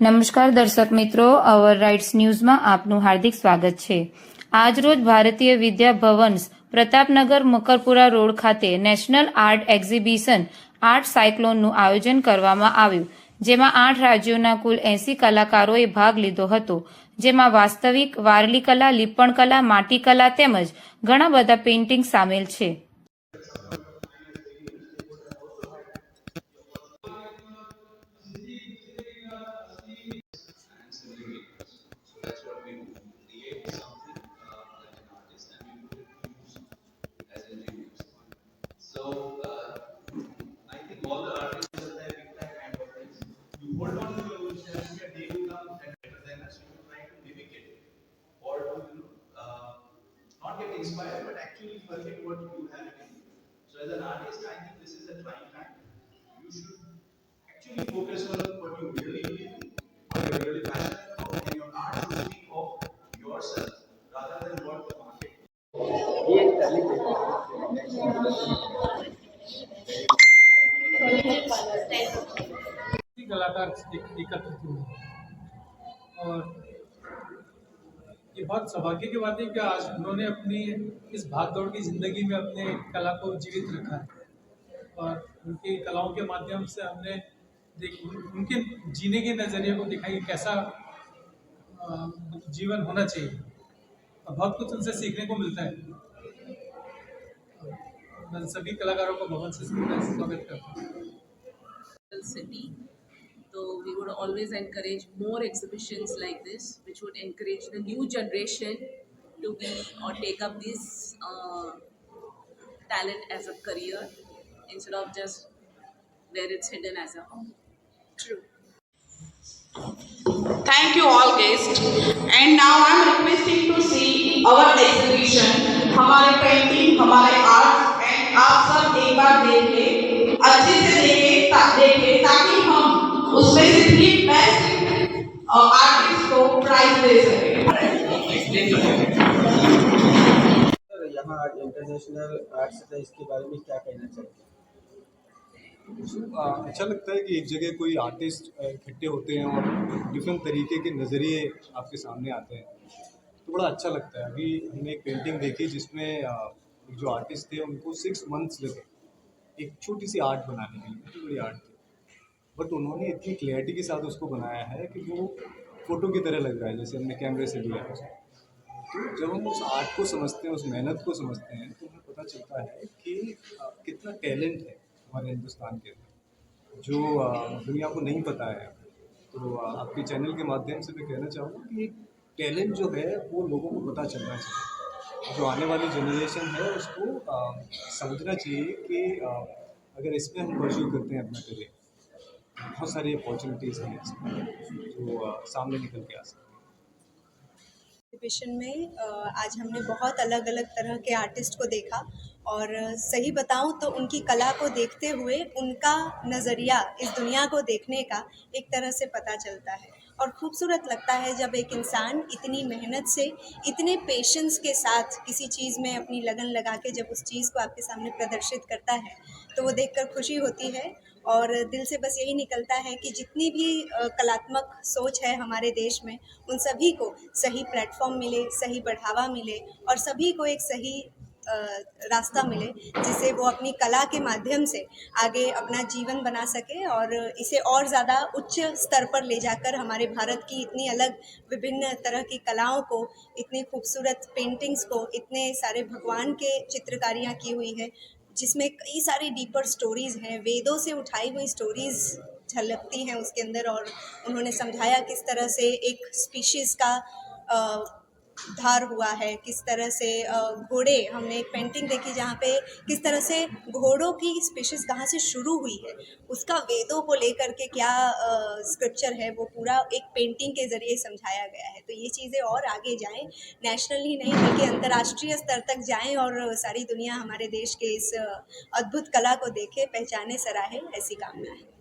નમસ્કાર દર્શક મિત્રો, અવર રાઇટ્સ ન્યૂઝમાં આપનું હાર્દિક સ્વાગત છે. આજરોજ ભારતીય વિદ્યા ભવન્સ પ્રતાપનગર મકરપુરા રોડ ખાતે નેશનલ આર્ટ એક્ઝિબિશન આર્ટ સાયક્લોનનું આયોજન કરવામાં આવ્યું, જેમાં 8 રાજ્યોના કુલ 80 કલાકારોએ ભાગ લીધો હતો, જેમાં વાસ્તવિક, વારલી કલા, લીપણ કલા, માટીકલા તેમજ ઘણા બધા પેઇન્ટિંગ સામેલ છે. That's what we do. Create something like an artist and we put it to use as engineers. So I think all the artists are there with that kind of things. You hold on to your original and they will come and better than us. You try to mimic it or to not get inspired but actually forget what you have in you. So as an artist, I think this is a trying time. You should actually focus on what you really believe in, what you're really passionate about, and your art should speak of yourself rather than what the market. कलाकार एकत्रित हुए और ये बहुत सौभाग्य की बात है कि आज उन्होंने अपनी इस भागदौड़ की जिंदगी में अपने कला को जीवित रखा है और उनकी कलाओं के माध्यम से हमने उनके जीने के नज़रिए को देखा कि कैसा जीवन होना चाहिए और बहुत कुछ उनसे सीखने को मिलता है. मैं सभी कलाकारों को भवन से स्वागत करता हूँ. City. So we would always encourage more exhibitions like this, which would encourage the new generation to be or take up this talent as a career instead of just where it's hidden as a hobby. True. Thank you all guests. And now I'm requesting to see our exhibition, हमारे painting, हमारे art, and आप सब एक बार देख ले, अच्छे से देखें ताकि हम उसमें से 3 बेस्ट आर्टिस्ट को प्राइज दे सकें. यहाँ इंटरनेशनल आर्ट्स है, इसके बारे में क्या कहना चाहिए? अच्छा लगता है कि एक जगह कोई आर्टिस्ट इकट्ठे होते हैं और डिफरेंट तरीके के नज़रिए आपके सामने आते हैं, तो बड़ा अच्छा लगता है. अभी हमने एक पेंटिंग देखी जिसमें जो आर्टिस्ट थे उनको 6 मंथ्स लगे एक छोटी सी आर्ट बनाने के लिए. इतनी बड़ी आर्ट थी, बट उन्होंने इतनी क्लैरिटी के साथ उसको बनाया है कि वो फ़ोटो की तरह लग रहा है, जैसे हमने कैमरे से लिया है. तो जब हम उस आर्ट को समझते हैं, उस मेहनत को समझते हैं, तो हमें पता चलता है कि कितना टैलेंट है हमारे हिंदुस्तान के अंदर, जो दुनिया को नहीं पता है. तो आपके चैनल के माध्यम से मैं कहना चाहूँगा कि टैलेंट जो है वो लोगों को पता चलना चाहिए. जो आने वाली जनरेशन है उसको समझना चाहिए कि अगर इसमें हम परस्यू करते हैं अपना करियर, बहुत सारी अपॉर्चुनिटीज़ हैं इसमें जो सामने निकल के आ सकते हैं. एग्जीबिशन में आज हमने बहुत अलग अलग तरह के आर्टिस्ट को देखा और सही बताऊं तो उनकी कला को देखते हुए उनका नज़रिया इस दुनिया को देखने का एक तरह से पता चलता है और खूबसूरत लगता है जब एक इंसान इतनी मेहनत से, इतने पेशेंस के साथ किसी चीज़ में अपनी लगन लगा के जब उस चीज़ को आपके सामने प्रदर्शित करता है तो वो देखकर खुशी होती है. और दिल से बस यही निकलता है कि जितनी भी कलात्मक सोच है हमारे देश में, उन सभी को सही प्लेटफॉर्म मिले, सही बढ़ावा मिले और सभी को एक सही रास्ता मिले जिससे वो अपनी कला के माध्यम से आगे अपना जीवन बना सके और इसे और ज़्यादा उच्च स्तर पर ले जाकर हमारे भारत की इतनी अलग विभिन्न तरह की कलाओं को, इतनी खूबसूरत पेंटिंग्स को, इतने सारे भगवान के चित्रकारियाँ की हुई है जिसमें कई सारी डीपर स्टोरीज़ हैं, वेदों से उठाई हुई स्टोरीज़ झलकती हैं उसके अंदर. और उन्होंने समझाया किस तरह से एक स्पीशीज़ का उद्धार हुआ है, किस तरह से घोड़े, हमने एक पेंटिंग देखी जहाँ पे किस तरह से घोड़ों की स्पीशीज़ कहाँ से शुरू हुई है, उसका वेदों को लेकर के क्या स्क्रिप्चर है वो पूरा एक पेंटिंग के ज़रिए समझाया गया है. तो ये चीज़ें और आगे जाएं, नेशनल ही नहीं बल्कि अंतर्राष्ट्रीय स्तर तक जाएं और सारी दुनिया हमारे देश के इस अद्भुत कला को देखे, पहचाने, सराहे, ऐसी कामना है.